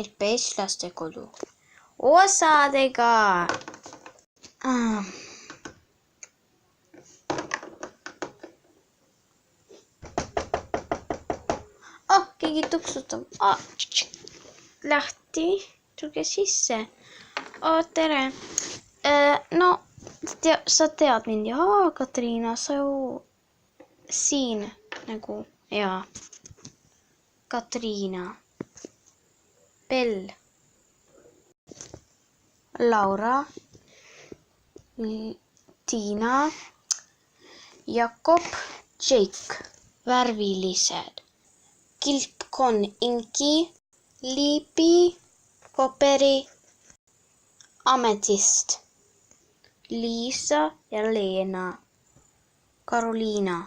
LPS lastekodu osadega. Keegi tuksutab. Lahti, tulge sisse. Tere. No, sa tead mind. Katriina, sa ju siin nagu, jaa. Katriina. Bell. Laura. Tiina. Jakob. Jake. Värvilised. Kilpkon Inki. Liipi. Koperi. Ametist. Liisa ja Leena. Karoliina.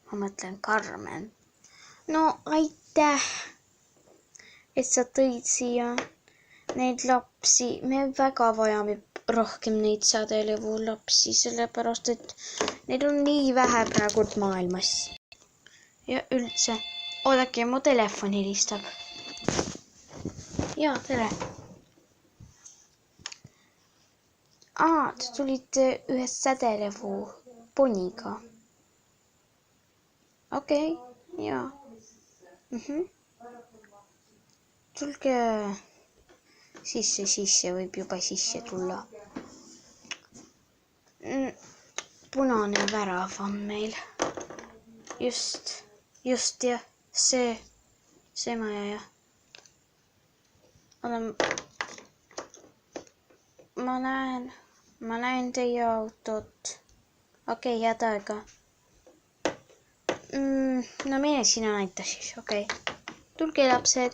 Ma mõtlen Karmen. No aitäh, et sa tõid siia neid lapsi. Me väga vajame rohkem neid sädelevuu lapsi, sellepärast et neid on nii vähe praegu maailmas. Ja üldse, oodake, mu telefon helistab. Jaa, tere. Te tulite ühes sädelevuu poniga. Okei, jaa. Tulge sisse, võib juba sisse tulla. Punane värav on meil. Just jah, see maja jah. Ma näen teie autot. Okei, head aega. No mine sina näita siis, okei. Tulge lapsed.